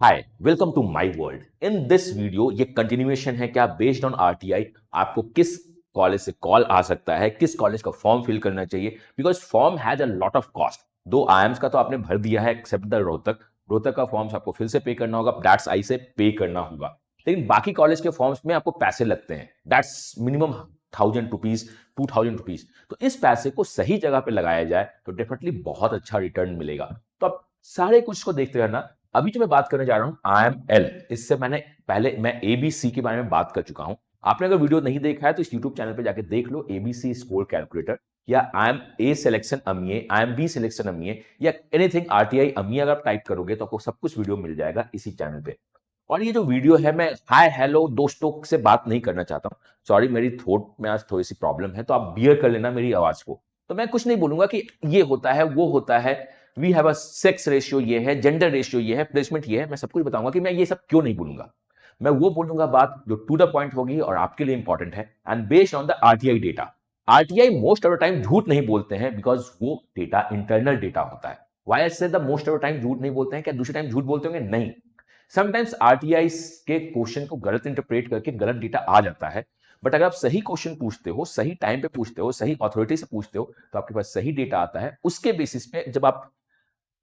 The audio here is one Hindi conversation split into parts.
Hi welcome to my world. In this video ये कंटिन्यूएशन है क्या बेस्ड ऑन आरटीआई आपको किस कॉलेज से कॉल आ सकता है, किस कॉलेज का फॉर्म फिल करना चाहिए, because form has a lot of cost. दो आईएम्स का तो आपने भर दिया है एक्सेप्ट द रोहतक। रोहतक का फॉर्म्स आपको फिर से पे करना होगा, दैट्स आई से पे करना होगा। लेकिन बाकी कॉलेज के फॉर्म्स में आपको पैसे लगते हैं, दैट्स मिनिमम 1000 रुपीज, 2000 रुपीज। तो इस पैसे को सही जगह पे लगाया जाए तो डेफिनेटली बहुत अच्छा रिटर्न मिलेगा। तो आप सारे कुछ को देखते रहना। अभी जो मैं बात करने जा रहा हूं IML, इससे मैंने पहले मैं ABC के बारे में बात कर चुका हूं। आपने अगर वीडियो नहीं देखा है तो इस यूट्यूब चैनल पे जाके देख लो, ABC स्कोर कैलकुलेटर या IMA सिलेक्शन अमीए, IMB सिलेक्शन अमीए या एनीथिंग RTI अमीए अगर आप टाइप करोगे तो आपको सब कुछ वीडियो मिल जाएगा इसी चैनल पे। और ये जो वीडियो है मैं हाय हेलो दोस्तों से बात नहीं करना चाहता हूँ। सॉरी, मेरी थ्रोट में आज थोड़ी सी प्रॉब्लम है तो आप बियर कर लेना मेरी आवाज को। तो मैं कुछ नहीं बोलूंगा कि ये होता है वो होता है, we have a sex ratio ये है, जेंडर रेशियो ये है, प्लेसमेंट ये है। मैं सब कुछ बताऊंगा कि मैं ये सब क्यों नहीं बोलूंगा। मैं वो बोलूंगा बात जो टू द पॉइंट होगी और आपके लिए इंपॉर्टेंट है and based on the RTI data. RTI most of the time झूठ नहीं बोलते हैं बिकॉज वो डेटा इंटरनल डेटा होता है। वाई आई से the most of the time झूठ नहीं बोलते हैं, क्या दूसरे टाइम झूठ बोलते होंगे? नहीं। समटाइम्स आरटीआई के क्वेश्चन को गलत इंटरप्रेट करके गलत डेटा आ जाता है। बट अगर आप सही क्वेश्चन पूछते हो, सही टाइम पे पूछते हो, सही अथॉरिटी से पूछते हो तो आपके पास सही डेटा आता है। उसके बेसिस पे जब आप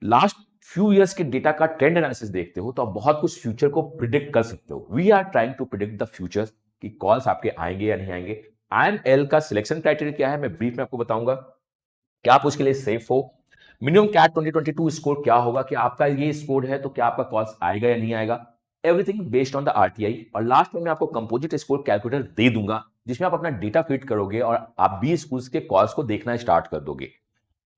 लास्ट फ्यू इयर्स के डेटा का ट्रेंड एनालिसिस देखते हो तो आप बहुत कुछ फ्यूचर को प्रिडिक्ट कर सकते हो। We are trying to predict the future कि कॉल्स आपके आएंगे या नहीं आएंगे। IML का सिलेक्शन क्राइटेरिया क्या है मैं ब्रीफ में आपको बताऊंगा। क्या आप उसके लिए सेफ हो? मिनिमम कैट 2022 स्कोर क्या होगा, कि आपका ये स्कोर है तो क्या आपका कॉल्स आएगा या नहीं आएगा। Everything based on the RTI. और लास्ट में मैं आपको कंपोजिट स्कोर कैलकुलेटर दे दूंगा जिसमें आप अपना डेटा फिट करोगे और आप 20 स्कूल्स के कॉल्स को देखना स्टार्ट कर दोगे।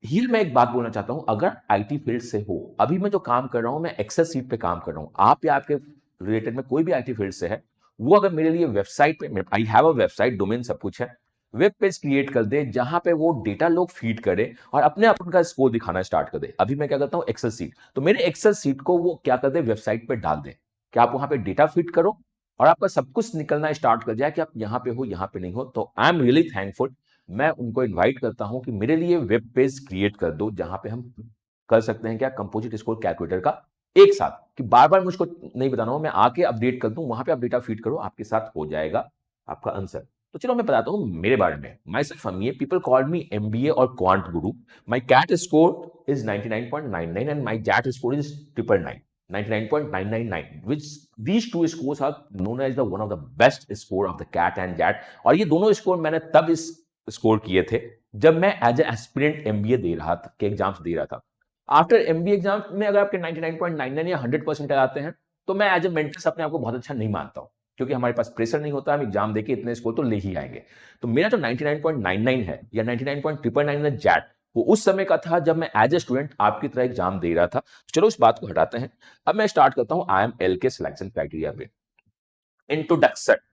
हियर मैं एक बात बोलना चाहता हूं, अगर आईटी फील्ड से हो, अभी मैं जो काम कर रहा हूं मैं एक्सेल सीट पे काम कर रहा हूं, आप या आपके रिलेटेड में कोई भी आईटी फील्ड से है, वो अगर मेरे लिए वेबसाइट पे, I have a website, domain सब कुछ है, वेब पेज क्रिएट कर दे जहां पे वो डेटा लोग फीड करे और अपने आप उनका स्कोर दिखाना स्टार्ट कर दे। अभी मैं क्या करता हूं, एक्सेल सीट, तो मेरे एक्सेल सीट को वो क्या कर दे, वेबसाइट पे डाल दे कि आप वहां पे डेटा फीड करो और आपका सब कुछ निकलना स्टार्ट कर जाए कि आप यहाँ पे हो, यहाँ पे नहीं हो। तो आई एम रियली थैंकफुल। मैं उनको इनवाइट करता हूं कि मेरे लिए वेब पेज क्रिएट कर दो जहां पे हम कर सकते हैं क्या, कंपोजिट स्कोर कैलकुलेटर का एक साथ, कि बार बार मुझको नहीं बताना हो, मैं आके अपडेट कर दूं, वहां पे आप डेटा फीड करो, आपके साथ हो जाएगा आपका आंसर। तो चलो मैं बताता हूं मेरे बारे में। माई सेल्फ अमीए, पीपल कॉल मी एमबीए और quant guru. My CAT score is 99.99 and my JAT score is 999, 99.999, which these two scores are known as the one of the best score of the CAT and JAT। और ये दोनों स्कोर मैंने तब इस स्कोर किए थे जब मैं एज ए एस्पिरेंट एमबीए दे रहा था, के एग्जाम्स दे रहा था। आफ्टर एमबीए एग्जाम में अगर आपके 99.99 या 100% आते हैं तो मैं एज ए मेंटर्स अपने आप को बहुत अच्छा नहीं मानता हूं, क्योंकि हमारे पास प्रेशर नहीं होता, हम एग्जाम देके इतने स्कोर तो ले ही आएंगे। तो मेरा जो 99.99 है या 99.999 है जैट, वो उस समय का था जब मैं एज ए स्टूडेंट आपकी तरह एग्जाम दे रहा था। चलो इस बात को हटाते हैं, अब मैं स्टार्ट करता हूं IML के सिलेक्शन क्राइटेरिया पे। इंट्रोडक्शन।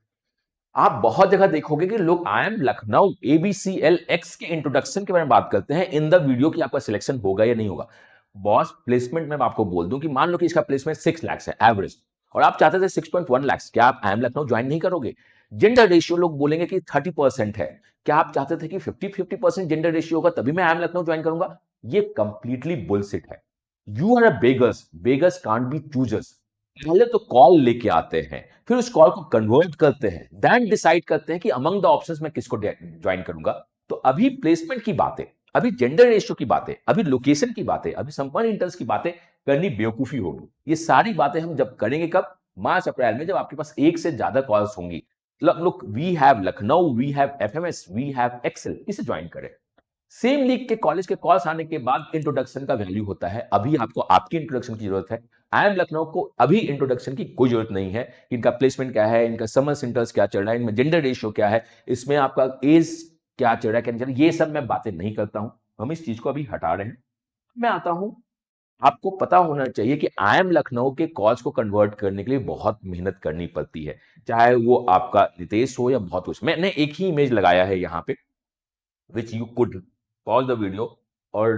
आप बहुत जगह देखोगे कि लोग IIM लखनऊ ABCLX के इंट्रोडक्शन के बारे में बात करते हैं इन द वीडियो कि आपका सिलेक्शन होगा या नहीं होगा। बॉस प्लेसमेंट में आपको बोल दूं कि मान लो कि इसका प्लेसमेंट 6 लाख है एवरेज और आप चाहते थे 6.1 लाख, क्या आप IIM लखनऊ ज्वाइन नहीं करोगे? जेंडर रेशियो लोग बोलेंगे कि 30% है, क्या आप चाहते थे कि 50-50% जेंडर रेशियो होगा तभी मैं IIM लखनऊ ज्वाइन करूंगा? ये कंप्लीटली बुलशिट है। You are a beggars, beggars can't be choosers. पहले तो कॉल लेके आते हैं, फिर उस कॉल को कन्वर्ट करते हैं, देन डिसाइड करते हैं कि अमंग द ऑप्शंस में किसको ज्वाइन करूंगा। तो अभी प्लेसमेंट की बातें, अभी जेंडर रेशियो की बातें, अभी लोकेशन की बातें, अभी संपन्न इंटरेस्ट की बातें करनी बेवकूफी होगी। ये सारी बातें हम जब करेंगे कब, मार्च अप्रैल में, जब आपके पास एक से ज्यादा कॉल्स होंगी। Look, we have Lucknow, we have FMS, we have XL, इसे ज्वाइन करें। सेम लीग के कॉलेज के कॉल्स आने के बाद इंट्रोडक्शन का वैल्यू होता है। अभी आपको आपकी इंट्रोडक्शन की जरूरत है। IIM लखनऊ को अभी इंट्रोडक्शन की कोई जरूरत नहीं है। इनका प्लेसमेंट क्या है, इनका समर सेंटर्स क्या चल रहा है, इनमें जेंडर रेशियो क्या है, इसमें आपका एज क्या चल रहा है, क्या नहीं चल रहा है, ये सब मैं बातें नहीं करता हूं। हम इस चीज को अभी हटा रहे हैं। मैं आता हूं, आपको पता होना चाहिए कि IIM लखनऊ के कॉल्स को कन्वर्ट करने के लिए बहुत मेहनत करनी पड़ती है, चाहे वो आपका नितेश हो या बहुत कुछ। मैंने एक ही इमेज लगाया है यहाँ पे, which you could pause the video और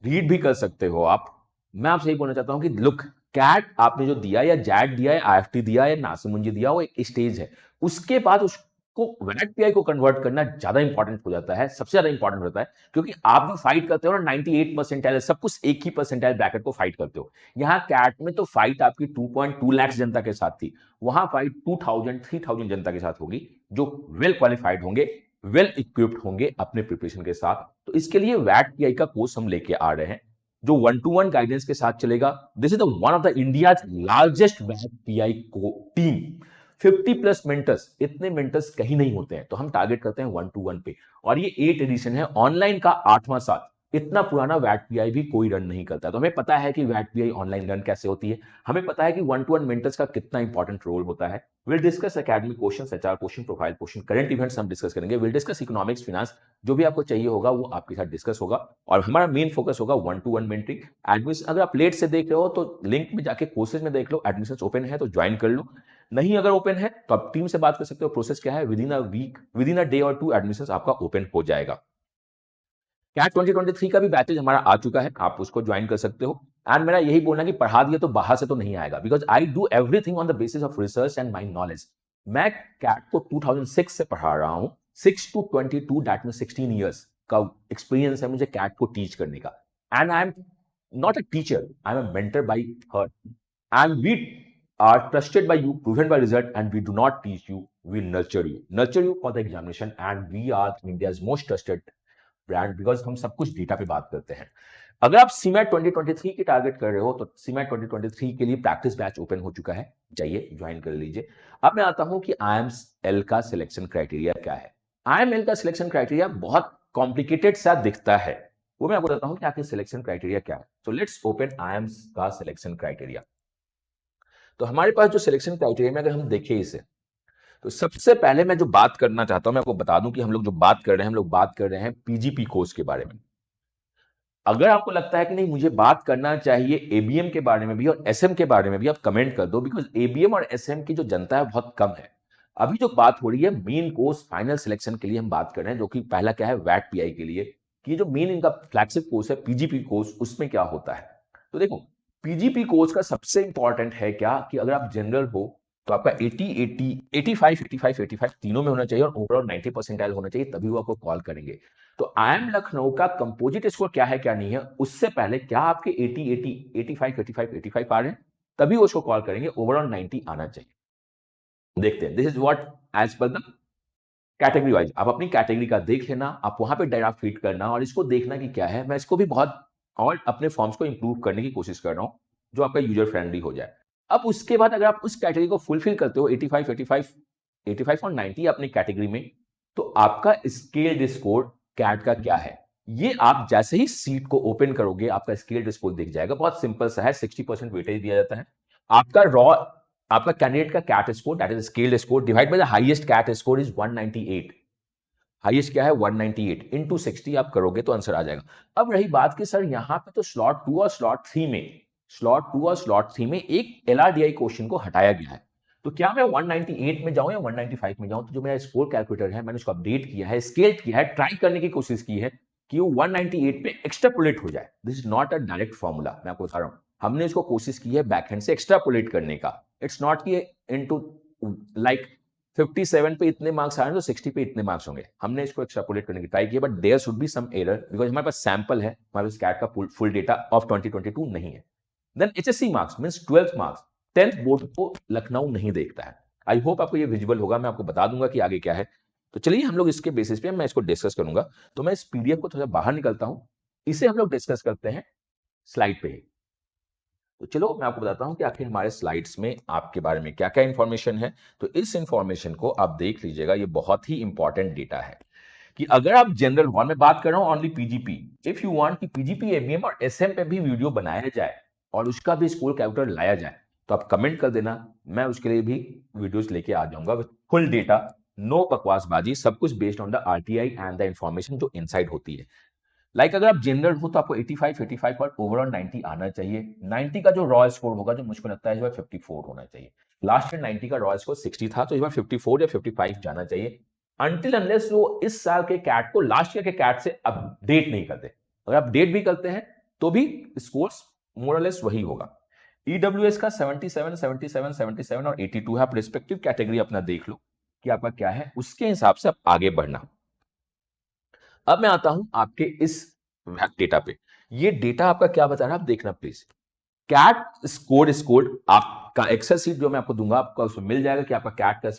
रीड भी कर सकते हो आप। मैं आपसे यही बोलना चाहता हूं कि लुक, कैट आपने जो दिया या जैट दिया या IFT दिया या नासिमुंजी दिया, वो एक स्टेज है। उसके बाद उसको उसको वैट पीआई को कन्वर्ट करना ज्यादा इंपॉर्टेंट हो जाता है, सबसे ज्यादा इंपॉर्टेंट होता है, क्योंकि आप जो फाइट करते हो ना 98 परसेंटाइल, सब कुछ एक ही परसेंटाइल ब्रैकेट को फाइट करते हो। यहाँ कैट में तो फाइट आपकी 2.2 लाख जनता के साथ थी, वहां फाइट 2000 3000 जनता के साथ होगी, जो वेल क्वालिफाइड होंगे, वेल इक्विप्ड होंगे अपने प्रिपरेशन के साथ। तो इसके लिए वैट पीआई का कोर्स हम लेके आ रहे हैं, जो 1-to-1 गाइडेंस के साथ चलेगा। This is the one of the India largest वैट पीआई को टीम, 50+ मेंटर्स, इतने मेंटर्स कहीं नहीं होते हैं, तो हम टारगेट करते हैं 1-to-1 पे। और ये 8 एडिशन है, ऑनलाइन का 8वां साल, इतना पुराना वैट पीआई भी कोई रन नहीं करता। तो हमें पता है कि वैट पीआई ऑनलाइन रन कैसे होती है, हमें पता है कि 1-to-1 मेंटर्स का कितना इंपॉर्टेंट रोल होता है। Will discuss academic question, HR question, profile question, current events हम डिस्कस करेंगे। विल डिस्कस इकोनॉमिक्स, फाइनेंस, जो भी आपको चाहिए होगा वो आपके साथ डिस्कस होगा। और हमारा मेन फोकस होगा 1-to-1 मेंटरिंग। एडमिशन अगर आप लेट से देख रहे हो तो लिंक में जाके कोर्सेज में देख लो, एडमिशन ओपन है तो ज्वाइन कर लो, नहीं अगर ओपन है तो आप टीम से बात कर सकते हो। प्रोसेस क्या है, within a week, within a day और 2 एडमिशन आपका ओपन हो जाएगा। कैट 2023 का भी बैचेज हमारा आ चुका है, आप उसको ज्वाइन कर सकते हो। एंड मेरा यही बोलना कि पढ़ा दिया तो बाहर से तो नहीं आएगा, because I do everything on the basis of research and my knowledge. मैं कैट को 2006 से पढ़ा रहा हूं, 6 to 22, दैट मीन 16 ईयर्स का एक्सपीरियंस है मुझे कैट को टीच करने का। And I am not a teacher, I am a mentor by her, and we are trusted by you, proven by result, and we do not teach you, we nurture you for the examination, and we are India's most trusted brand, because हम सब कुछ डेटा पे बात करते हैं। अगर आप सीमैट 2023 की टारगेट कर रहे हो तो सीमैट 2023 के लिए प्रैक्टिस बैच ओपन हो चुका है, जाइए ज्वाइन कर लीजिए। अब मैं आता हूं कि IIML का सिलेक्शन क्राइटेरिया क्या है। IIML का सिलेक्शन क्राइटेरिया बहुत कॉम्प्लिकेटेड सा दिखता है, वो मैं आपको बताता हूं कि आखिर सिलेक्शन क्राइटेरिया क्या है। सो लेट्स ओपन IIMS का सिलेक्शन क्राइटेरिया। तो हमारे पास जो सिलेक्शन क्राइटेरिया में अगर हम देखें इसे, तो सबसे पहले मैं जो बात करना चाहता हूं, मैं आपको बता दूं कि हम लोग जो बात कर रहे हैं, हम लोग बात कर रहे हैं पीजीपी कोर्स के बारे में। अगर आपको लगता है कि नहीं मुझे बात करना चाहिए एबीएम के बारे में भी और एसएम के बारे में भी, आप कमेंट कर दो, बिकॉज एबीएम और एसएम की जो जनता है बहुत कम है। अभी जो बात हो रही है मेन कोर्स फाइनल सिलेक्शन के लिए हम बात कर रहे हैं, जो कि पहला क्या है वैट पीआई के लिए, कि जो मेन इनका फ्लैगशिप कोर्स है पीजीपी कोर्स, उसमें क्या होता है। तो देखो पीजीपी कोर्स का सबसे इंपॉर्टेंट है क्या, कि अगर आप जनरल हो तो आपका 80, 80, 85, 85, 85 तीनों में होना चाहिए और ओवरऑल 90 परसेंटाइल होना चाहिए, तभी वो आपको कॉल करेंगे। तो IIM लखनऊ का कंपोजिट स्कोर क्या है क्या नहीं है, उससे पहले क्या आपके 80, 80, 85, 85, 85 आ रहे हैं, तभी वो उसको कॉल करेंगे। ओवरऑल 90 आना चाहिए। देखते हैं, this is what as per the category wise, आप अपनी कैटेगरी का देख लेना, आप वहां पे डायरा फीड करना और इसको देखना कि क्या है। मैं इसको भी बहुत और अपने फॉर्म्स को इंप्रूव करने की कोशिश कर रहा हूं, जो आपका यूजर फ्रेंडली हो जाए। अब उसके बाद अगर आप उस कैटेगरी को फुलफिल करते हो 85, 85, 85 और 90 अपनी कैटेगरी में, तो आपका स्केल्ड स्कोर कैट का क्या है, ये आप जैसे ही सीट को ओपन करोगे आपका स्केल्ड स्कोर दिख जाएगा। बहुत सिंपल सा है, 60% वेटेज दिया जाता है। आपका रॉ, आपका कैंडिडेट का CAT score that is scaled score divide by the highest CAT score is 198। Highest क्या है 198 इनटू 60 आप करोगे तो आंसर आ जाएगा। अब रही बात कि सर यहां पे तो स्लॉट 2 और स्लॉट 3 में, स्लॉट 2 और स्लॉट 3 में एक एलआरडीआई क्वेश्चन को हटाया गया है, तो क्या मैं 198 में जाऊं या 195 में जाऊं। तो जो मेरा स्कोर कैलकुलेटर है मैंने उसको अपडेट किया है, स्केल किया है, ट्राई करने की कोशिश की है कि वो 198 पे एक्स्ट्रापोलेट हो जाए। This is not a direct formula, मैं आपको बता रहा हूं, हमने इसको कोशिश की है बैकहैंड से एक्स्ट्रापोलेट करने का। इट्स नॉट कि इनटू लाइक 57 पे इतने मार्क्स आ रहे हैं तो 60 पे इतने मार्क्स होंगे, हमने इसको एक्स्ट्रापोलेट करने की ट्राई की है, but there should be some error, because हमारे पास सैंपल है, हमारे पास कैट का फुल डेटा ऑफ 2022 नहीं है। Then HSC marks means 12th marks, 10th board को लखनऊ नहीं देखता है। आई होप आपको ये विजुअल होगा, मैं आपको बता दूंगा कि आगे क्या है। तो चलिए हम लोग इसके बेसिस पे मैं इसको डिस्कस करूंगा। तो मैं इस पीडीएफ को थोड़ा बाहर निकलता हूं, इसे हम लोग डिस्कस करते हैं स्लाइड पे ही। तो चलो मैं आपको बताता हूं कि आखिर हमारे स्लाइड्स में आपके बारे में क्या क्या इंफॉर्मेशन है। तो इस इंफॉर्मेशन को आप देख लीजिएगा, ये बहुत ही इंपॉर्टेंट डेटा है कि अगर आप जनरल वन में बात कर रहा हूं only PGP, if you want कि पीजीपी एबीएम और एसएम पे भी वीडियो बनाया जाए और उसका भी स्कोर कैलकुलेटर लाया जाए, तो आप कमेंट कर देना, मैं उसके लिए भी वीडियोस लेके आ जाऊंगा विद फुल डेटा, नो बकवासबाजी, सब कुछ based on the RTI and the information जो इनसाइड होती है। लाइक अगर आप जनरल हो तो आपको 85, 85 और ओवरऑल 90 आना चाहिए। 90 का जो रॉ स्कोर होगा, जो मुझको लगता है इस बार 54 होना चाहिए। लास्ट ईयर 90 का रॉ स्कोर 60 था, तो इस बार 54 या 55 जाना चाहिए। अनटिल अनलेस वो इस साल के कैट को लास्ट ईयर के कैट से अपडेट नहीं करते। अगर अपडेट भी करते हैं तो भी स्कोर्स मोर और लेस वही होगा। ईडब्ल्यूएस का 77, 77, 77 और 82 है, आप रिस्पेक्टिव कैटेगरी अपना देख लो। कि आपका क्या है, उसके हिसाब से आप आगे बढ़ना। अब मैं आता हूं आपके इस डेटा पे। ये डेटा आपका क्या बता रहा है, आप देखना प्लीज। कैट स्कोर आपका एक्सेल सीट जो मैं आपको दूंगा, आपका उसमें मिल जाएगा कि आपका कैट का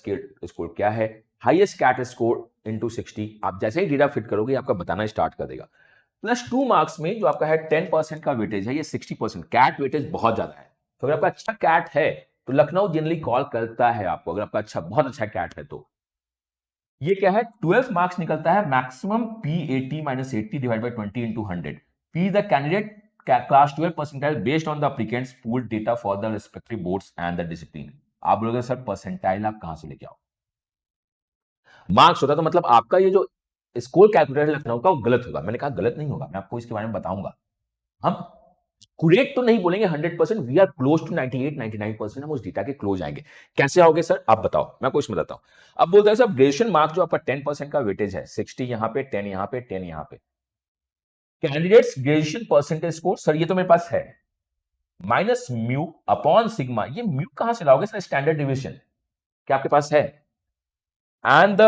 स्कोर क्या है। हाईएस्ट कैट स्कोर इंटू 60, आप जैसे ही डेटा फिट करोगे आपका बताना स्टार्ट कर देगा। +2 मार्क्स में जो आपका है 10% का वेटेज है, ये 60%। कैट वेटेज बहुत ज्यादा है, तो अगर आपका अच्छा कैट है तो लखनऊ जनरली कॉल करता है आपको, अगर आपका अच्छा बहुत अच्छा कैट है तो। ये क्या है, 12 मार्क्स निकलता है maximum P80 minus 80 divide by 20 into 100। P the candidate class 12 percentile based on the applicants pool data for the respective boards and the discipline. आप बोलोगे सर परसेंटाइल आप कहां से लेके आओ, मार्क्स होता तो मतलब आपका ये जो स्कोर कैलकुलेटर लखनऊ का वो गलत होगा। मैंने कहा गलत नहीं होगा, मैं आपको इसके बारे में बताऊंगा। हम करेक्ट तो नहीं बोलेंगे 100%, वी आर क्लोज टू 98-99%, हम उस डेटा के क्लोज आएंगे। कैसे आओगे सर आप बताओ, मैं आपको इसमें बताता हूं। अब बोलते हैं सर ग्रेजुएशन मार्क्स जो आपका 10% का वेटेज है, 60 यहां पे, 10 यहां पे, 10 यहां पे। Candidates graduation percentage score, sir ये तो मेरे पास है, माइनस म्यू अपॉन सिग्मा। ये म्यू कहां से लाओगे सर, स्टैंडर्ड डिविएशन क्या आपके पास है, एंड द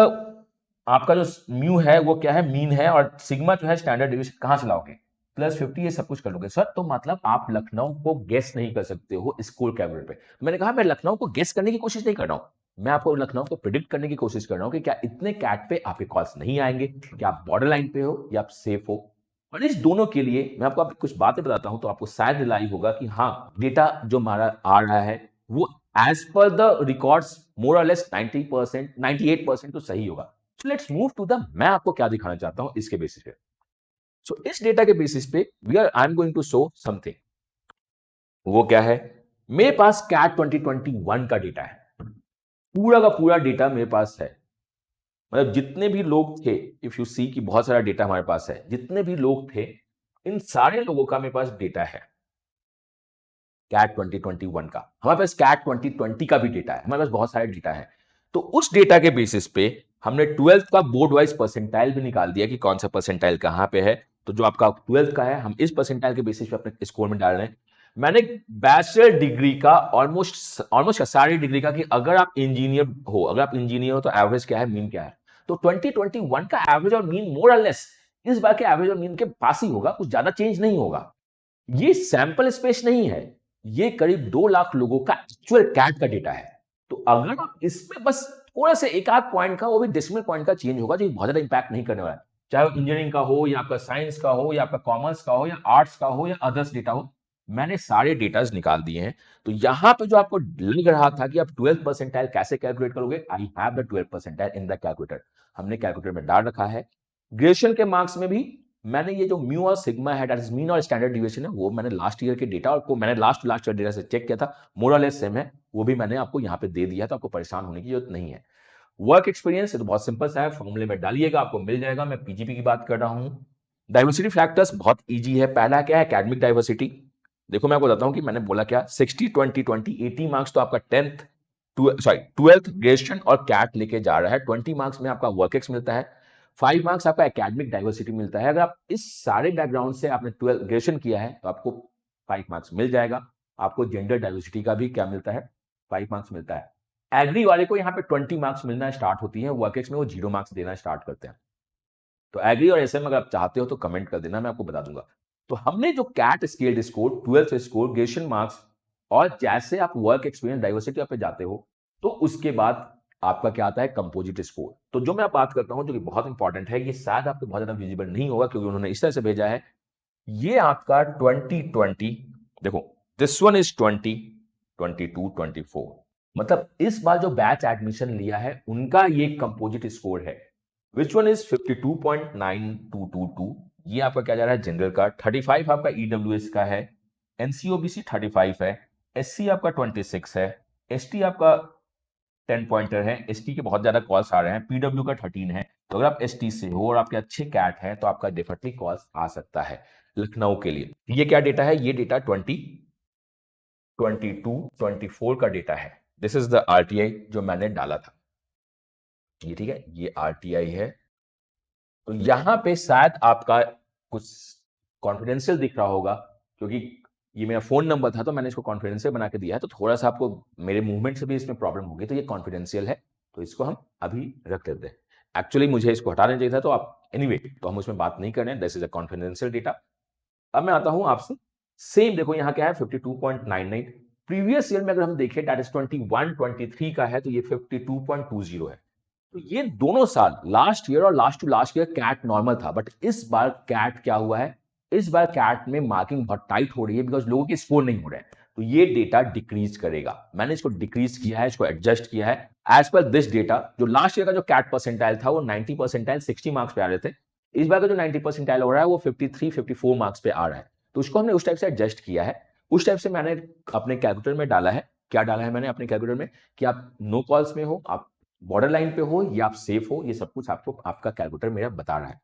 आपका जो म्यू है वो क्या है, मीन है, और सिग्मा जो है स्टैंडर्ड डिविएशन, कहां से लाओगे, +50 ये सब कुछ कर लोगे सर। तो मतलब आप लखनऊ को गेस नहीं कर सकते हो स्कूल कैलकुलेटर पे। मैंने कहा मैं लखनऊ को गेस करने की कोशिश नहीं कर रहा हूं, मैं आपको लखनऊ को प्रिडिक्ट करने की कोशिश कर रहा हूं कि क्या इतने कैट पे आपके कॉल्स नहीं आएंगे, क्या आप बॉर्डर लाइन पे हो या आप सेफ हो। और इस दोनों के लिए मैं आपको कुछ बातें बताता हूं, तो आपको शायद रिलाई होगा कि हाँ डेटा जो हमारा आ रहा है वो एज पर द रिकॉर्ड्स मोर और लेस 90%, 98% तो सही होगा। So let's move to the, मैं आपको क्या दिखाना चाहता हूं इसके बेसिस पे। सो इस डेटा के बेसिस पे I am going to show something. वो क्या है, मेरे पास कैट 2021 का डेटा है, पूरा का पूरा डेटा मेरे पास है। मतलब जितने भी लोग थे, इफ यू सी कि बहुत सारा डेटा हमारे पास है, जितने भी लोग थे इन सारे लोगों का मेरे पास डेटा है कैट 2021 का। हमारे पास कैट 2020 का भी डेटा है, हमारे पास बहुत सारे डेटा है। तो उस डेटा के बेसिस पे हमने 12th का बोर्ड वाइज परसेंटाइल भी निकाल दिया कि कौन सा परसेंटाइल कहां पे है। तो जो आपका 12th का है, हम इस परसेंटाइल के बेसिस पे अपने स्कोर में डाल रहे हैं। मैंने बैचलर डिग्री का ऑलमोस्ट सारी डिग्री का, कि अगर आप इंजीनियर हो, तो एवरेज क्या है, मीन क्या है। तो 2021 का एवरेज और मीन मोर और लेस इस बार के एवरेज और मीन के पास ही होगा, कुछ ज्यादा चेंज नहीं होगा। ये सैंपल स्पेस नहीं है, ये करीब 2 लाख लोगों का एक्चुअल कैट का डेटा है। तो अगर आप इसमें बस थोड़ा सा एक आध पॉइंट का, वो भी डेसिमल पॉइंट का चेंज होगा, जो बहुत ज्यादा इंपैक्ट नहीं करने वाला है, चाहे वो इंजीनियरिंग का हो या आपका साइंस का हो या आपका कॉमर्स का हो या आर्ट्स का हो या अदर्स डेटा हो। मैंने सारे डेटाज निकाल दिए हैं। तो यहां पे जो आपको लग रहा था कि आप 12 परसेंटाइल कैसे कैलकुलेट करोगे, I have the 12 percentile in the calculator, हमने कैलकुलेटर में डाल रखा है। ग्रेजुएशन के मार्क्स में भी मैंने ये जो म्यू और सिग्मा है, दैट इज मीन और स्टैंडर्ड डिविएशन है, वो मैंने लास्ट ईयर के डेटा और को मैंने लास्ट ईयर डेटा से चेक किया था, मोर और लेस सेम है, वो भी मैंने आपको यहाँ पे दे दिया, तो आपको परेशान होने की जरूरत नहीं है। वर्क एक्सपीरियंस तो बहुत सिंपल सा है, फॉर्मूले में डालिएगा आपको मिल जाएगा। मैं पीजीपी की बात कर रहा हूँ। डाइवर्सिटी फैक्टर्स बहुत इजी है। पहला क्या है, एकेडमिक डाइवर्सिटी। देखो मैं आपको बताता हूँ कि मैंने बोला क्या, 60-20-20, 80 मार्क्स तो आपका 12th ग्रेजुएशन और कैट लेके जा रहा है। 20 मार्क्स में आपका वर्क एक्स मिलता है, 5 मार्क्स आपका एकेडमिक डाइवर्सिटी मिलता है। अगर आप इस सारे बैकग्राउंड से आपने 12 ग्रेजुएशन किया है तो आपको 5 मार्क्स मिल जाएगा। आपको जेंडर डाइवर्सिटी का भी क्या मिलता है, 5 मार्क्स मिलता है। एग्री वाले को यहाँ पे 20 मार्क्स मिलना स्टार्ट होती है, वर्क एक्स में वो 0 मार्क्स देना स्टार्ट करते हैं। तो एग्री और एसएम अगर आप चाहते हो तो कमेंट कर देना, मैं आपको बता दूंगा। तो हमने जो CAT scaled score, 12th score, graduation marks और जैसे आप वर्क एक्सपीरियंस डाइवर्सिटी पे जाते हो तो उसके बाद आपका क्या आता है, कंपोजिट स्कोर। तो जो मैं बात करता हूं जो कि बहुत इंपॉर्टेंट है, ये शायद आपको बहुत ज्यादा विजिबल नहीं होगा क्योंकि उन्होंने इस तरह से भेजा है। ये आपका 2020, देखो दिस वन इज 20, 22, 24, मतलब इस बार जो बैच एडमिशन लिया है उनका ये कंपोजिट स्कोर है। Which one is 52.9222। ये आपका क्या जा रहा है, जनरल का। 35 आपका ईडब्ल्यूएस का है, एनसीओबीसी 35 है, एससी आपका 26 है, एसटी आपका 10 पॉइंटर है। एसटी के बहुत ज्यादा कॉल्स आ रहे हैं, पीडब्ल्यू का 13 है। तो अगर आप एसटी से हो और आपके अच्छे कैट हैं तो आपका डेफिनेटली कॉल्स आ सकता है लखनऊ के लिए। ये क्या डेटा है, ये डेटा 2022-24 का डेटा है। दिस इज द आरटीआई जो मैंने डाला था, ये ठीक है, ये आरटीआई है। तो यहां पे शायद आपका कुछ कॉन्फिडेंशियल दिख रहा होगा, क्योंकि ये मेरा फोन नंबर था तो मैंने इसको कॉन्फिडेंशियल बना के दिया है। तो थोड़ा सा आपको मेरे मूवमेंट से भी इसमें प्रॉब्लम होगी, तो ये कॉन्फिडेंशियल है। तो इसको हम अभी रख लेते हैं। एक्चुअली मुझे इसको हटाना चाहिए था, तो आप एनीवे तो हम उसमें बात नहीं कर रहे हैं, this is a confidential data. अब मैं आता हूं आपसे, सेम देखो यहां क्या है 52.99, प्रीवियस ईयर में अगर हम देखें दैट इज 21-23 का है, तो ये 52.20 है। तो ये दोनों साल लास्ट ईयर और last to last year CAT normal था, बट इस बार कैट क्या हुआ है, इस बार कैट में मार्किंग बहुत टाइट हो रही है बिकॉज लोगों के स्कोर नहीं हो रहे हैं, तो ये डेटा डिक्रीज करेगा। मैंने इसको डिक्रीज किया है, इसको एडजस्ट किया है एज पर दिस डेटा। जो लास्ट ईयर का जो कैट परसेंटाइल था वो 90 परसेंटाइल 60 मार्क्स पे आ रहे थे, इस बार का जो 90 परसेंटाइल हो रहा है वो 53-54 मार्क्स पे आ रहा है, तो उसको हमने उस टाइप से एडजस्ट किया है। उस टाइप से मैंने अपने कैलकुलेटर में डाला है। क्या डाला है मैंने अपने कैलकुलेटर में, कि आप नो कॉल्स में हो, आप बॉर्डर लाइन पे हो या आप सेफ हो, ये सब कुछ आपको आपका कैलकुलेटर मेरा बता रहा है।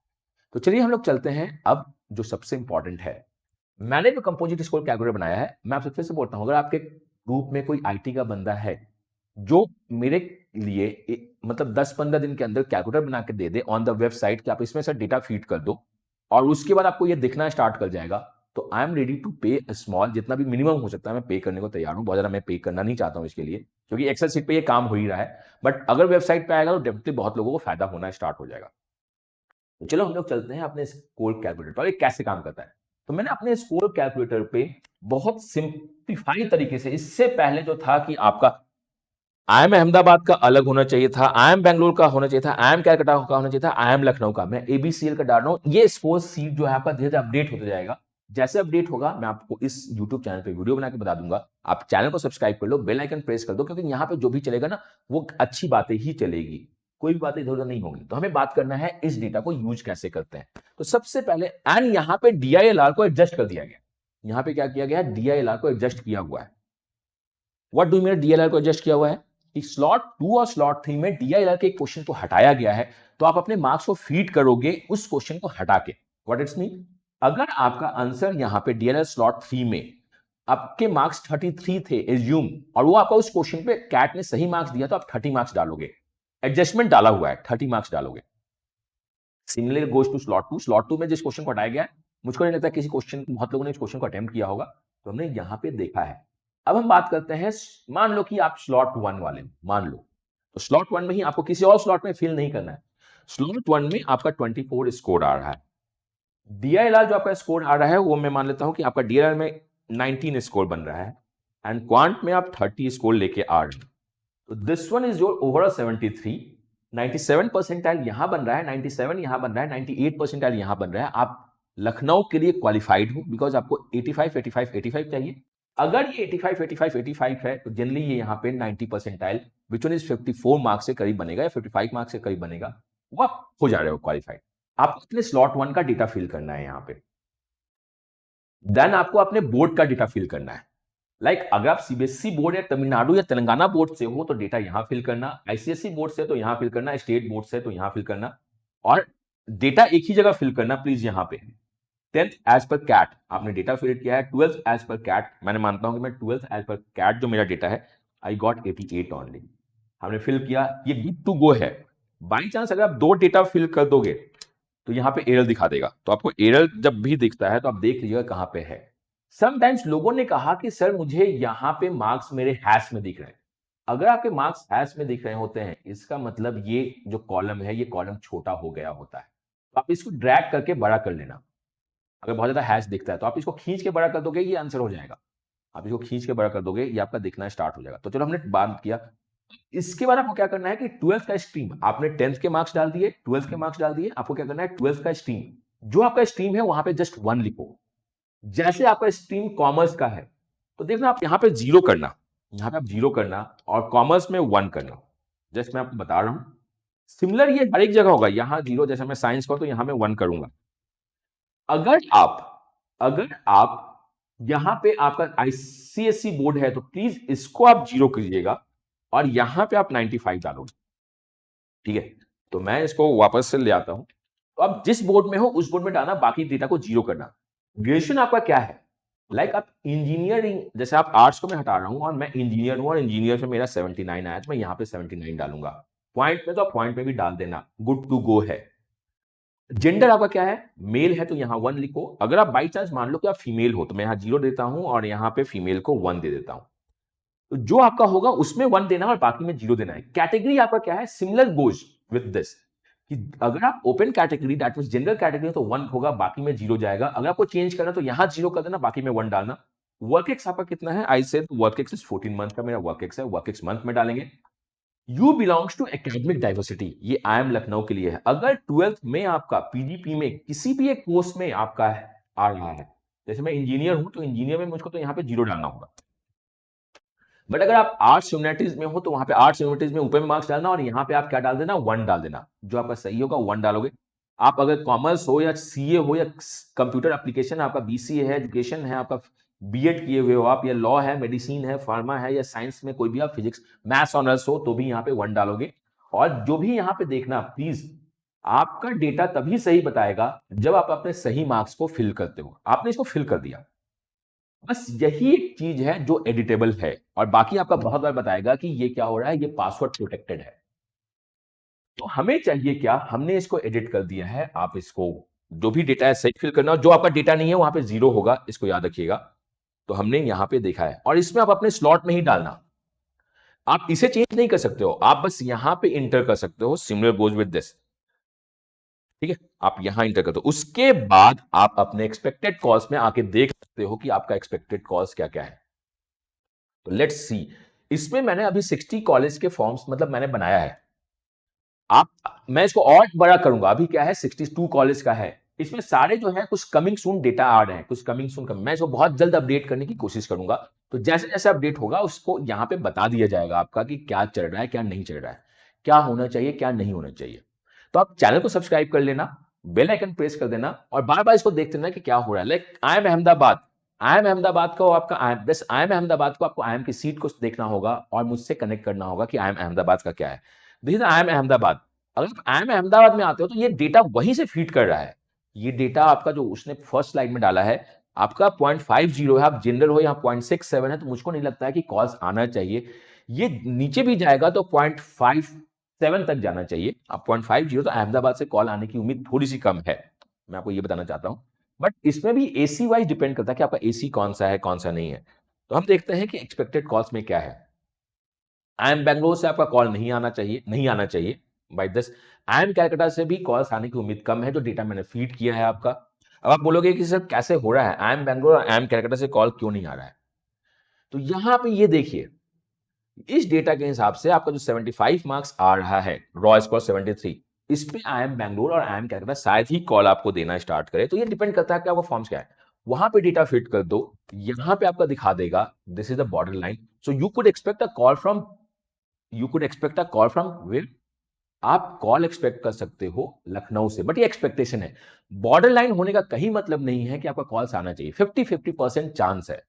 तो चलिए हम लोग चलते हैं अब जो सबसे इंपॉर्टेंट है। मैंने जो कंपोजिट स्कोर कैलकुलेटर बनाया है, मैं आपसे फिर से बोलता हूं, अगर आपके ग्रुप में कोई आईटी का बंदा है जो मेरे लिए मतलब 10-15 दिन के अंदर कैलकुलेटर बना के दे दे ऑन द वेबसाइट कि आप इसमें से डेटा फीड कर दो और उसके बाद आपको ये दिखना स्टार्ट कर जाएगा, तो आई एम रेडी टू पे स्मॉल, जितना भी मिनिमम हो सकता है मैं पे करने को तैयार हूं। बहुत ज्यादा मैं पे करना नहीं चाहता हूं इसके लिए, क्योंकि एक्सेल सीट पे ये काम हो ही रहा है, बट अगर वेबसाइट पे आएगा तो डेफिनेटली बहुत लोगों को फायदा होना स्टार्ट हो जाएगा। तो चलो हम लोग चलते हैं अपने स्कोर कैलकुलेटर और ये कैसे काम करता है। तो मैंने अपने स्कोर कैलकुलेटर पे बहुत सिंप्लीफाइड तरीके से, इससे पहले जो था कि आपका आई एम अहमदाबाद का अलग होना चाहिए था, आई एम बैंगलोर का होना चाहिए था, आई एम कैलकाटा का होना चाहिए था, आई एम लखनऊ का, मैं एबीसीएल का डाल रहा हूं। ये स्कोर सीट जो है आपका धीरे धीरे अपडेट होता जाएगा। जैसे अपडेट होगा मैं आपको इस YouTube चैनल पे वीडियो बना के बता दूंगा। आप चैनल को सब्सक्राइब कर लो, बेल आइकन प्रेस कर दो, क्योंकि यहाँ पे जो भी चलेगा ना वो अच्छी बातें ही चलेगी, कोई भी बातें इधर उधर नहीं होंगी। तो हमें बात करना है इस डेटा को यूज कैसे करते हैं। तो सबसे पहले एंड यहाँ पे DILR को एडजस्ट कर दिया गया। यहाँ पे क्या किया गया है, DILR को एडजस्ट किया हुआ है। व्हाट डू मीन DILR को एडजस्ट किया हुआ है, कि स्लॉट 2 और स्लॉट 3 में DILR के क्वेश्चन को हटाया गया है, तो आप अपने मार्क्स को फीड करोगे उस क्वेश्चन को हटा के। व्हाट इट्स मीन, अगर आपका आंसर यहां पे DILR स्लॉट 3 में आपके मार्क्स 33 थे एज्यूम, और वो आपका उस क्वेश्चन पे कैट ने सही मार्क्स दिया, तो आप 30 मार्क्स डालोगे। एडजस्टमेंट डाला हुआ है, 30 मार्क्स डालोगे। सिमिलर गोज टू स्लॉट 2 में जिस क्वेश्चन को हटाया गया है, मुझको नहीं लगता किसी क्वेश्चन, बहुत लोगों ने इस क्वेश्चन को अटेम्प्ट किया होगा, तो हमने यहां पे देखा है। अब हम बात करते हैं, मान लो कि आप स्लॉट 1 वाले, मान लो तो स्लॉट 1 में ही आपको किसी और स्लॉट में फिल नहीं करना है। स्लॉट 1 में आपका 24 स्कोर आ रहा है। DILR जो आपका स्कोर आ रहा है वो मैं मान लेता हूं कि आपका DILR में 19 स्कोर बन रहा है, एंड क्वांट में आप 30 स्कोर लेके आ रहे हैं। तो this one is your overall 73। 97 percentile यहां बन रहा है, 97 यहां बन रहा है, 98 परसेंटाइल यहां बन रहा है। आप लखनऊ के लिए क्वालिफाइड हो, बिकॉज आपको 85 85 85 चाहिए। अगर ये 85 85 85 है, तो जनरली ये यहाँ पे 90 percentile which one is 54 marks से करीब बनेगा या 55 मार्क्स से करीब बनेगा, वो आप हो जा रहे हो क्वालिफाइड। आपको अपने स्लॉट 1 का डेटा फिल करना है यहाँ पे, देन आपको अपने बोर्ड का डेटा फिल करना है। अगर आप सीबीएसई बोर्ड या तमिलनाडु या तेलंगाना बोर्ड से हो तो डेटा यहां फिल करना, आईसीएसई बोर्ड से तो यहां फिल करना, स्टेट बोर्ड से तो यहां फिल करना, और डेटा एक ही जगह फिल करना प्लीज यहां पे। 10th एज पर कैट आपने डेटा फिल किया है, 12th एज पर कैट मैंने मानता हूं कि मैं 12th एज पर कैट जो मेरा डेटा है आई गॉट 88 ऑनली, हमने फिल किया, ये गुड टू गो है। बाई चांस अगर आप दो डेटा फिल कर दोगे तो यहां पे एरर दिखा देगा, तो आपको एरर जब भी दिखता है तो आप देख लीजिएगा कहां पे है। समटाइम्स लोगों ने कहा कि सर मुझे यहां पे मार्क्स मेरे हैश में दिख रहे हैं। अगर आपके मार्क्स हैश में दिख रहे होते हैं, इसका मतलब ये जो कॉलम है ये कॉलम छोटा हो गया होता है, तो आप इसको ड्रैग करके बड़ा कर लेना। अगर बहुत ज्यादा हैश दिखता है तो आप इसको खींच के बड़ा कर दोगे, ये आंसर हो जाएगा। आप इसको खींच के बड़ा कर दोगे, ये आपका दिखना स्टार्ट हो जाएगा। तो चलो हमने बात किया। इसके बाद आपको क्या करना है कि 12th का स्ट्रीम, आपने 10th के मार्क्स डाल दिए, 12th के मार्क्स डाल दिए, आपको क्या करना है 12th का स्ट्रीम, जो आपका स्ट्रीम है वहां पे जस्ट 1 लिखो। जैसे आपका स्ट्रीम कॉमर्स का है तो देखना आप यहां पे 0 करना, यहां पे आप 0 करना, और कॉमर्स में 1 करना। जस्ट मैं आपको बता रहा हूं, सिमिलर ये हर एक जगह होगा, यहां 0, जैसे मैं साइंस का तो यहां मैं 1 करूंगा। अगर आप यहां पे आपका आईसीएससी बोर्ड है तो प्लीज इसको आप 0 कीजिएगा, और यहां पे आप 95 डालोगे, ठीक है। तो मैं इसको वापस से ले आता हूं, तो आप जिस बोर्ड में हो उस बोर्ड में डालना, बाकी डेटा को 0 करना। ग्रेजुएशन आपका क्या है, आप इंजीनियरिंग, जैसे आप आर्ट्स को मैं हटा रहा हूं और मैं इंजीनियर हूं, और इंजीनियर में मेरा 79 आया, तो मैं यहां पे 79 डालूंगा। पॉइंट में तो आप पॉइंट में भी डाल देना, गुड टू गो है। जेंडर आपका क्या है, मेल है तो यहां 1 लिखो। अगर आप बाई चांस मान लो कि आप फीमेल हो तो मैं यहां 0 देता हूं और यहां पे फीमेल को 1 दे देता हूं। तो जो आपका होगा उसमें 1 देना है और बाकी में 0 देना है। कैटेगरी आपका क्या है, सिमिलर गोज विद दिस, कि अगर आप open category that means general category तो 1 होगा, बाकी में 0 जाएगा। अगर आपको चेंज करना तो यहां 0 कर देना, बाकी में 1 डालना। वर्क एक्स आपका कितना है, I said work ex is 14 month का मेरा वर्क एक्स है, वर्क एक्स मंथ में डालेंगे। You belongs to academic diversity, ये आई एम लखनऊ के लिए है। अगर 12th में आपका पीजीपी में किसी भी एक कोर्स में आपका आ रहा है, जैसे मैं इंजीनियर हूं तो इंजीनियर में मुझको तो यहाँ पे 0 डालना होगा। बट अगर आप आर्ट्स ह्यूमैनिटीज में हो तो वहां पे आर्ट्स ह्यूमैनिटीज में ऊपर में मार्क्स डालना और यहाँ पे आप क्या डाल देना, 1 डाल देना। जो आपका सही होगा 1 डालोगे। आप अगर कॉमर्स हो या सीए हो या कंप्यूटर एप्लीकेशन, आपका बीसीए है, एजुकेशन है, आपका बीएड किए हुए हो आप, या लॉ है, मेडिसिन है, फार्मा है, या साइंस में कोई भी आप फिजिक्स मैथ्स ऑनर्स हो तो भी यहाँ पे 1 डालोगे। और जो भी यहाँ पे देखना प्लीज, आपका डेटा तभी सही बताएगा जब आप अपने सही मार्क्स को फिल करते हो। आपने इसको फिल कर दिया, बस यही एक चीज है जो एडिटेबल है, और बाकी आपका बहुत बार बताएगा कि ये क्या हो रहा है, ये पासवर्ड प्रोटेक्टेड है। तो हमें चाहिए क्या, हमने इसको एडिट कर दिया है। आप इसको जो भी डेटा है सही फिल करना, और जो आपका डेटा नहीं है वहां पे 0 होगा, इसको याद रखिएगा। तो हमने यहां पे देखा है, और इसमें आप अपने स्लॉट में ही डालना, आप इसे चेंज नहीं कर सकते हो, आप बस यहां पे इंटर कर सकते हो, सिमिलर गोज विद दिस। ठीक है, आप यहां इंटर कर दो, उसके बाद आप अपने एक्सपेक्टेड कॉस्ट में आके देख सकते हो कि आपका एक्सपेक्टेड कॉस्ट क्या क्या है। तो लेट्स सी, इसमें मैंने अभी 60 कॉलेज के फॉर्म्स मतलब मैंने बनाया है। मैं इसको और बड़ा करूंगा, अभी क्या है 62 कॉलेज का है। इसमें सारे जो है कुछ कमिंग सून डेटा आ रहे हैं, कुछ कमिंग सून मैं इसको बहुत जल्द अपडेट करने की कोशिश करूंगा। तो जैसे जैसे अपडेट होगा उसको यहां पे बता दिया जाएगा आपका कि क्या चल रहा है, क्या नहीं चल रहा है, क्या होना चाहिए, क्या नहीं होना चाहिए। तो आप चैनल को सब्सक्राइब कर लेना, बेल आइकन प्रेस कर देना, और बार बार इसको देखते रहना कि क्या हो रहा है। Like I am Ahmedabad, I am Ahmedabad को आपका आई एम अहमदाबाद को आपको आई एम की सीट को देखना होगा और मुझसे कनेक्ट करना होगा कि आई एम अहमदाबाद का क्या है। This is I M Ahmedabad. अगर आप आई एम अहमदाबाद में आते हो तो ये डेटा वहीं से फीड कर रहा है। ये डेटा आपका जो उसने फर्स्ट स्लाइड में डाला है, आपका 0.50 है, आप जनरल हो, यहाँ 0.67 है, तो मुझको नहीं लगता है कि कॉल्स आना चाहिए। ये नीचे भी जाएगा तो 0.57 तक जाना चाहिए। आप 0.50 तो अहमदाबाद से कॉल आने की उम्मीद थोड़ी सी कम है, मैं आपको ये बताना चाहता हूं। बट इसमें भी एसी वाइज डिपेंड करता है कि आपका एसी कौन सा है, कौन सा नहीं है। तो हम देखते हैं कि एक्सपेक्टेड कॉल्स में क्या है। आई एम बैंगलोर से आपका कॉल नहीं आना चाहिए, नहीं आना चाहिए by this. I am Calcutta से भी कॉल्स आने की उम्मीद कम है, जो डेटा मैंने फीड किया है आपका। अब आप बोलोगे कि सर कैसे हो रहा है, आई एम बैंगलोर और आई एम कैलकाटा से कॉल क्यों नहीं आ रहा है। तो यहां पे ये देखिए, इस डेटा के हिसाब से आपका जो 75 मार्क्स आ रहा है, रॉ स्कोर 73, इस पे आई एम बैंगलोर और आई एम कैलकाटा शायद ही कॉल आपको देना स्टार्ट करे। तो ये डिपेंड करता है कि आपका फॉर्म्स क्या है। वहां पे डेटा फिट कर दो, यहां पे आपका दिखा देगा this is the border line. So you could expect a call from, where, आप कॉल एक्सपेक्ट कर सकते हो लखनऊ से। बट ये एक्सपेक्टेशन है, बॉर्डर लाइन होने का कहीं मतलब नहीं है कि आपका कॉल्स आना चाहिए। 50-50% चांस है।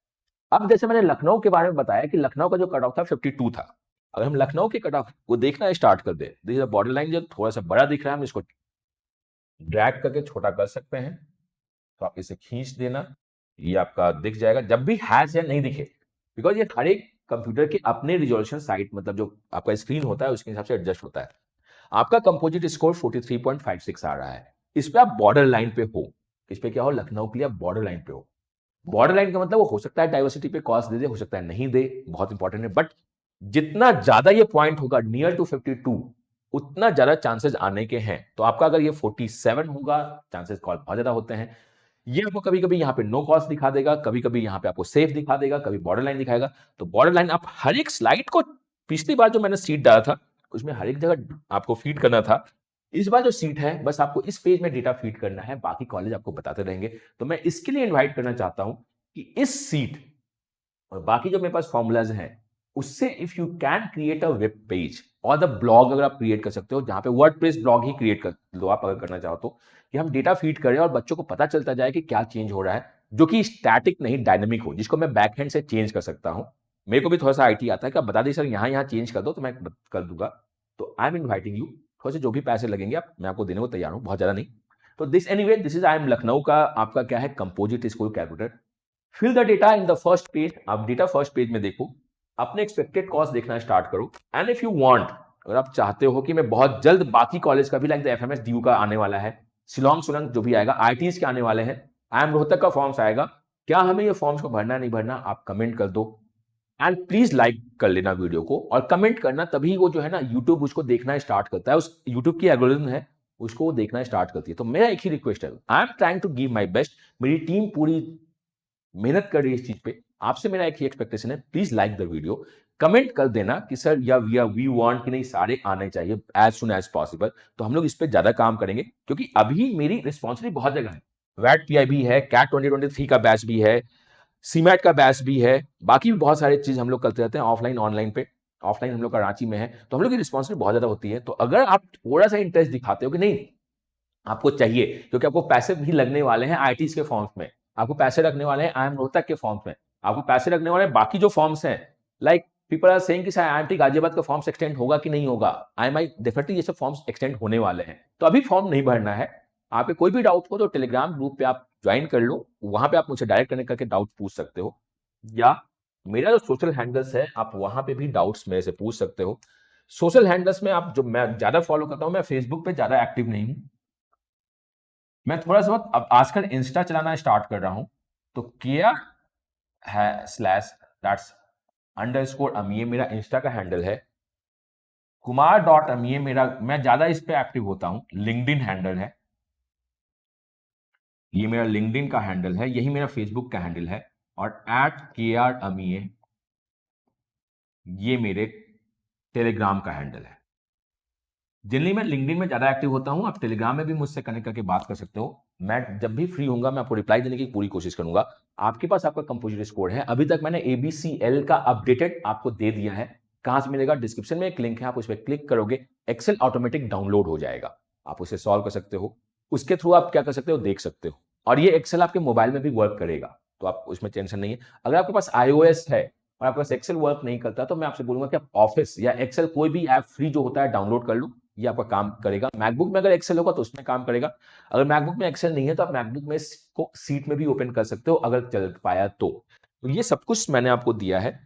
अब जैसे मैंने लखनऊ के बारे में बताया कि लखनऊ का जो कट ऑफ था 52 था। अगर हम लखनऊ के कट ऑफ को देखना स्टार्ट कर दे, दिस बॉर्डर लाइन जो थोड़ा सा बड़ा दिख रहा है, हम इसको ड्रैग करके छोटा कर सकते हैं। तो आप इसे खींच देना, ये आपका दिख जाएगा जब भी हैश या नहीं दिखे, बिकॉज ये हर एक कंप्यूटर के अपने रिजोल्यूशन साइट मतलब जो आपका स्क्रीन होता है उसके हिसाब से एडजस्ट होता है। आपका कंपोजिट स्कोर 43.56 आ रहा है। इस पे आप बॉर्डर लाइन पे हो, इस पे क्या हो, लखनऊ के लिए आप बॉर्डर लाइन पे हो। बॉर्डर लाइन का मतलब वो हो सकता है डाइवर्सिटी पे कॉस्ट दे दे, हो सकता है नहीं दे, बहुत इंपॉर्टेंट है। बट जितना ज्यादा ये पॉइंट होगा नियर टू 52, उतना ज्यादा चांसेस आने के हैं। तो आपका अगर ये 47 होगा, चांसेस कॉल बहुत ज्यादा होते हैं। ये आपको कभी कभी यहाँ पे नो कॉस्ट दिखा देगा, कभी कभी यहाँ पे आपको सेफ दिखा देगा, कभी बॉर्डर लाइन दिखाएगा। तो बॉर्डर लाइन आप हर एक स्लाइड को, पिछली बार जो मैंने सीट डाला था उसमें हर एक जगह आपको फीड करना था। इस बार जो सीट है बस आपको इस पेज में डेटा फीड करना है, बाकी कॉलेज आपको बताते रहेंगे। तो मैं इसके लिए इन्वाइट करना चाहता हूं कि इस सीट और बाकी जो मेरे पास फॉर्मूलाज हैं उससे if you can create a web page और द ब्लॉग, अगर आप क्रिएट कर सकते हो जहां पे वर्डप्रेस ब्लॉग ही क्रिएट कर लो आप, अगर करना चाहो तो, कि हम डेटा फीड करें और बच्चों को पता चलता जाए कि क्या चेंज हो रहा है, जो कि स्टैटिक नहीं डायनेमिक हो, जिसको मैं बैकहैंड से चेंज कर सकता हूं। मेरे को भी थोड़ा सा आईटी आता है कि आप बता दी सर यहाँ चेंज कर दो, तो मैं कर दूंगा। तो आई एम इन्वाइटिंग यू, थोड़े से जो भी पैसे लगेंगे आप, मैं आपको देने को तैयार हूं, बहुत ज्यादा नहीं। तो this anyway, this is I am Lucknow का आपका क्या है, composite score calculator. Fill the data in the first page. आप डेटा फर्स्ट पेज में देखो, अपने एक्सपेक्टेड कॉस्ट देखना स्टार्ट करो। एंड इफ यू वांट, अगर आप चाहते हो कि मैं बहुत जल्द बाकी कॉलेज का भी, लाइक द एफएमएस डीयू का आने वाला है, शिलोंग सुलंग जो भी आएगा, आईटीज के आने वाले हैं, आई एम रोहतक का फॉर्म्स आएगा, क्या हमें ये फॉर्म्स को भरना नहीं भरना, आप कमेंट कर दो। एंड प्लीज लाइक कर लेना वीडियो को और कमेंट करना, तभी वो जो है ना यूट्यूब उसको देखना स्टार्ट करता है, उस यूट्यूब की एल्गोरिथम है उसको वो देखना स्टार्ट करती है। तो मेरा एक ही रिक्वेस्ट है, I am trying to give my best, मेरी टीम पूरी मेहनत कर रही है इस चीज पे, आपसे मेरा एक ही एक्सपेक्टेशन है, please like the video, comment कर देना कि सर या वी वांट कि नहीं सारे आने चाहिए एज सुन एज पॉसिबल। तो हम लोग इस पे ज्यादा काम करेंगे, क्योंकि अभी मेरी रिस्पॉन्सिबिलिटी बहुत जगह है, वैट पीआई भी है, कैट 2023 का बैच भी है, सीमैट का बैच भी है, बाकी भी बहुत सारे चीज हम लोग करते रहते हैं ऑफलाइन ऑनलाइन पे। ऑफलाइन हम लोग का रांची में है, तो हम लोग की रिस्पॉन्सिबिलिटी बहुत ज्यादा होती है। तो अगर आप थोड़ा सा इंटरेस्ट दिखाते हो कि नहीं आपको चाहिए, क्योंकि आपको पैसे भी लगने वाले हैं आईटी के फॉर्म्स में, आपको पैसे रखने वाले हैं IIM रोहतक के फॉर्म्स में, आपको पैसे रखने वाले हैं बाकी जो फॉर्म्स हैं, लाइक पीपल आर सेइंग कि IIMT गाजियाबाद का फॉर्म्स एक्सटेंड होगा कि नहीं होगा। IMI डेफिनेटली ये सब फॉर्म्स एक्सटेंड होने वाले हैं, तो अभी फॉर्म नहीं भरना है। आपके कोई भी डाउट हो तो टेलीग्राम ग्रुप पे आप ज्वाइन कर लो, वहां पे आप मुझे डायरेक्ट कनेक्ट करके डाउट पूछ सकते हो, या मेरा जो सोशल हैंडल्स है आप वहां पे भी डाउट्स मेरे से पूछ सकते हो। सोशल हैंडल्स में आप जो मैं ज्यादा फॉलो करता हूं, मैं फेसबुक पे ज्यादा एक्टिव नहीं हूं, मैं थोड़ा सा अब आजकल इंस्टा चलाना स्टार्ट कर रहा हूं, तो किया है स्लैश दैट्स अंडरस्कोर अमीय मेरा इंस्टा का हैंडल है, कुमार डॉट अमीय मेरा, मैं ज्यादा इस पे एक्टिव होता हूं, लिंक्डइन हैंडल है, ये मेरा लिंक्डइन का हैंडल है, यही मेरा फेसबुक का हैंडल है, और एट के आर अमीय ये मेरे टेलीग्राम का हैंडल है। जनरली मैं लिंक्डइन में ज्यादा एक्टिव होता हूं, आप टेलीग्राम में भी मुझसे कनेक्ट करके बात कर सकते हो, मैं जब भी फ्री होऊंगा मैं आपको रिप्लाई देने की पूरी कोशिश करूंगा। आपके पास आपका कंपोजिट स्कोर है, अभी तक मैंने ABCL का अपडेटेड आपको दे दिया है, कहां से मिलेगा, डिस्क्रिप्शन में एक लिंक है, आप उस पर क्लिक करोगे एक्सेल ऑटोमेटिक डाउनलोड हो जाएगा, आप उसे सॉल्व कर सकते हो, उसके थ्रू आप क्या कर सकते हो देख सकते हो, और ये एक्सेल आपके मोबाइल में भी वर्क करेगा, तो आप उसमें टेंशन नहीं है। अगर आपके पास iOS है और आपके पास एक्सेल वर्क नहीं करता, तो मैं आपसे बोलूंगा कि आप ऑफिस या एक्सेल कोई भी ऐप फ्री जो होता है डाउनलोड कर लो, ये आपका काम करेगा। मैकबुक में अगर एक्सेल होगा तो उसमें काम करेगा, अगर मैकबुक में एक्सेल नहीं है तो आप मैकबुक में इसको सीट में भी ओपन कर सकते हो अगर चल पाया तो ये सब कुछ मैंने आपको दिया है,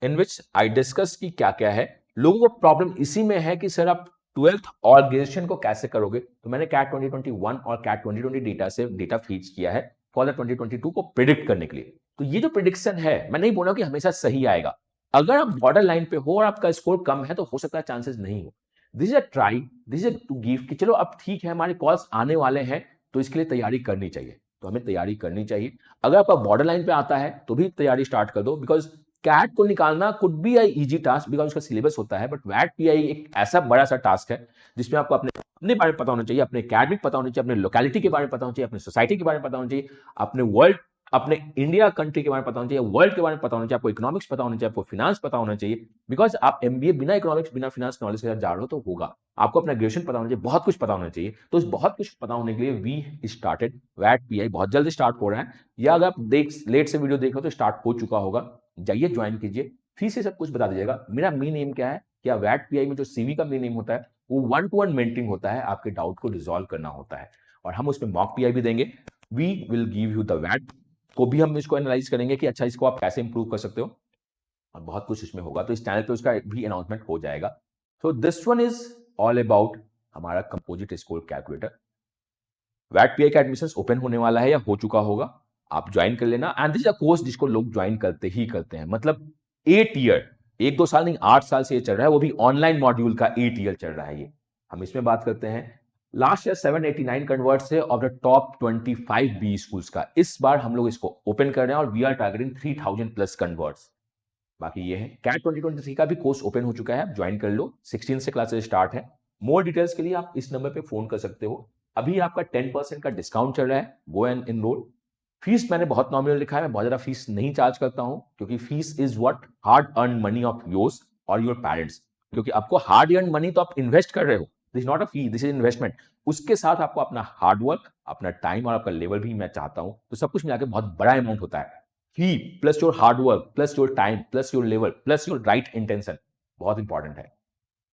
इन विच आई डिस्कस की क्या क्या है। लोगों को प्रॉब्लम इसी में है कि सर आप 12th और ग्रेजुएशन को कैसे करोगे, तो मैंने कैट 2021 और कैट 2020 डेटा से डेटा फीड किया है फॉर द 2022 को प्रिडिक्ट करने के लिए। तो ये जो प्रिडिक्शन है, मैं नहीं बोल रहा कि हमेशा सही आएगा, अगर आप बॉर्डर लाइन पे हो और आपका स्कोर कम है तो हो सकता है चांसेस नहीं हो, this is a try, this is to give कि चलो अब ठीक है हमारे कॉल्स आने वाले हैं, तो इसके लिए तैयारी करनी चाहिए, तो हमें तैयारी करनी चाहिए। अगर आपका बॉर्डर लाइन पे आता है तो भी तैयारी स्टार्ट कर दो, बिकॉज कैट को निकालना could be I easy task because उसका सिलेबस होता है, बट वैट पीआई एक ऐसा बड़ा सा टास्क है जिसमें आपको अपने अपने बारे में पता होना चाहिए, अपने अकेडमिक पता होना चाहिए, अपने लोकेलिटी के बारे में पता होना चाहिए, अपने सोसाइटी के बारे में पता होना चाहिए, अपने वर्ल्ड अपने इंडिया कंट्री के बारे में पता होना चाहिए, वर्ल्ड के बारे में पता होना चाहिए, आपको इकोनॉमिक्स पता होना चाहिए, आपको फिनांस पता होना चाहिए, बिकॉज आप एमबीए बिना इकोनॉमिक्स बिना फिनांस नॉलेज के साथ जा रहे हो तो होगा, आपको अपना ग्रेजुएशन पता होना चाहिए, बहुत कुछ पता होना चाहिए। तो इस बहुत कुछ पता होने के लिए वी स्टार्टेड वैट पीआई, बहुत जल्द स्टार्ट हो रहा है, या अगर आप लेट से वीडियो देख रहे हो तो स्टार्ट हो चुका होगा, जाइए ज्वाइन कीजिए, फीस से सब कुछ बता दीजिएगा। मेरा मेन एम क्या है, क्या वैट पीआई में जो सीवी का मेन एम होता है वो 1-to-1 मेंटरिंग होता है, आपके डाउट को रिजॉल्व करना होता है, और हम उसमें मॉक पीआई भी देंगे, we will give you the वैट को भी हम इसको एनालाइज करेंगे कि अच्छा इसको आप कैसे इंप्रूव कर सकते हो, और बहुत कुछ इसमें होगा, तो इस चैनल पे उसका भी अनाउंसमेंट हो जाएगा। तो this one is all about हमारा composite score calculator. Wait PI का एडमिशन ओपन होने वाला है या हो चुका होगा, आप ज्वाइन कर लेना, and this is a course जिसको लोग ज्वाइन करते ही करते हैं, मतलब 8 ईयर, 1-2 साल नहीं 8 साल से ये चल रहा है, वो भी ऑनलाइन मॉड्यूल का 8 ईयर चल रहा है ये। हम इसमें बात करते हैं लास्ट ईयर 789 कन्वर्ट्स है of the top 25 B schools का, इस बार हम लोग इसको ओपन कर रहे हैं और we are targeting 3000 plus converts. बाकी ये है कैट 2023 का भी कोर्स ओपन हो चुका है, आप ज्वाइन कर लो, 16 से क्लासेस स्टार्ट है। मोर डिटेल्स के लिए आप इस नंबर पे फोन कर सकते हो, अभी आपका 10% का डिस्काउंट चल रहा है, गो एंड इनरोल। फीस मैंने बहुत नॉमिनल लिखा है, मैं बहुत ज्यादा फीस नहीं चार्ज करता हूं, क्योंकि fees is what hard earn money of yours और योर पेरेंट्स, क्योंकि आपको हार्ड अर्न मनी तो आप इन्वेस्ट कर रहे हो, this is not a fee, this is investment, उसके साथ आपको अपना हार्ड वर्क, अपना टाइम और आपका लेवल भी मैं चाहता हूं, तो सब कुछ मिला के बहुत बड़ा अमाउंट होता है। फी plus your hard work plus your time plus your level plus your right intention बहुत इंपॉर्टेंट है।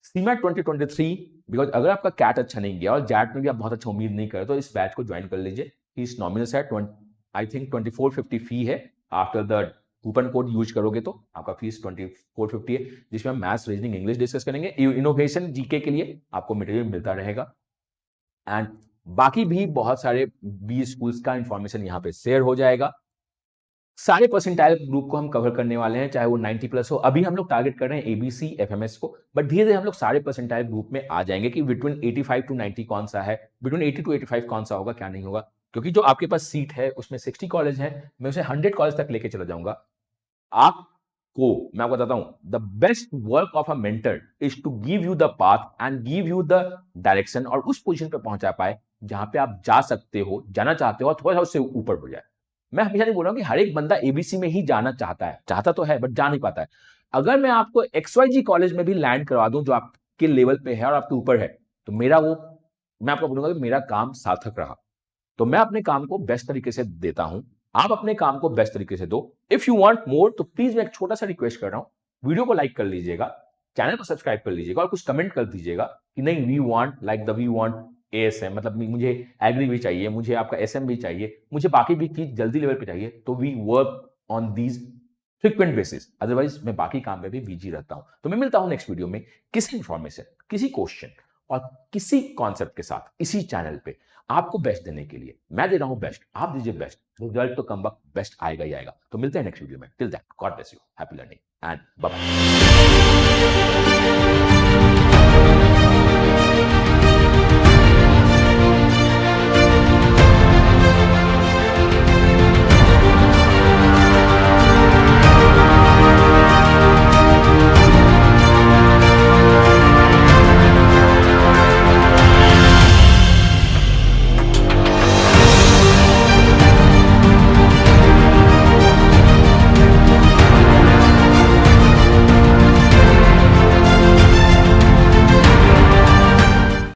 सीमैट 2023, बिकॉज अगर आपका कैट अच्छा नहीं गया और जैट में भी आप बहुत अच्छा उम्मीद नहीं कर, तो इस बैच को ज्वाइन कर लीजिए, फीस नॉमिनल है, आई थिंक 2450 फी है, after the coupon code use करोगे तो आपका फीस 2450 है, जिसमें हम मैथ्स रीजनिंग इंग्लिश डिस्कस करेंगे, इनोवेशन जीके के लिए आपको मटेरियल मिलता रहेगा, एंड बाकी भी बहुत सारे बी स्कूल्स का इंफॉर्मेशन यहाँ पे शेयर हो जाएगा। सारे परसेंटाइल ग्रुप को हम कवर करने वाले हैं, चाहे वो 90 प्लस हो। अभी हम लोग टारगेट कर रहे हैं एबीसी एफएमएस को, बट धीरे धीरे हम लोग सारे परसेंटाइल ग्रुप में आ जाएंगे कि बिटवीन 85 टू 90 कौन सा है, बिटवीन 80 टू 85 कौन सा होगा, क्या नहीं होगा। क्योंकि जो आपके पास सीट है उसमें 60 कॉलेज है, मैं उसे 100 कॉलेज तक लेके चला जाऊंगा। आपको मैं आपको बताता हूं, the best work of a mentor is to give you the path and give you the direction, और उस पोजीशन पे पहुंचा पाए जहां पे आप जा सकते हो, जाना चाहते हो, और थोड़ा सा उससे ऊपर हो जाए। मैं हमेशा नहीं बोल रहा हूं कि हर एक बंदा एबीसी में ही जाना चाहता है, चाहता तो है बट जा नहीं पाता है। अगर मैं आपको XYZ कॉलेज में भी लैंड करवा दूं जो आपके लेवल पे है और आपके ऊपर है, तो मेरा वो, मैं आपको बोलूंगा कि मेरा काम सार्थक रहा। तो मैं अपने काम को बेस्ट तरीके से देता हूं, आप अपने काम को बेस्ट तरीके से दो। इफ यू वांट मोर, तो प्लीज मैं एक छोटा सा रिक्वेस्ट कर रहा हूं, वीडियो को लाइक कर लीजिएगा, चैनल को सब्सक्राइब कर लीजिएगा, और कुछ कमेंट कर दीजिएगा कि नहीं, we want like the we want ASM, मतलब मुझे एग्री भी चाहिए, मुझे आपका एसएम भी चाहिए, मुझे बाकी भी चीज जल्दी लेवल पे चाहिए, तो we work on these frequent basis. Otherwise मैं बाकी काम में भी बिजी रहता हूं। तो मैं मिलता हूं नेक्स्ट वीडियो में किसी इंफॉर्मेशन, किसी क्वेश्चन और किसी कॉन्सेप्ट के साथ इसी चैनल पे, आपको बेस्ट देने के लिए। मैं दे रहा हूं बेस्ट, आप दीजिए बेस्ट, रिजल्ट तो कम वक्त बेस्ट आएगा ही आएगा। तो मिलते हैं नेक्स्ट वीडियो में। Till that, God bless you, happy learning and bye bye.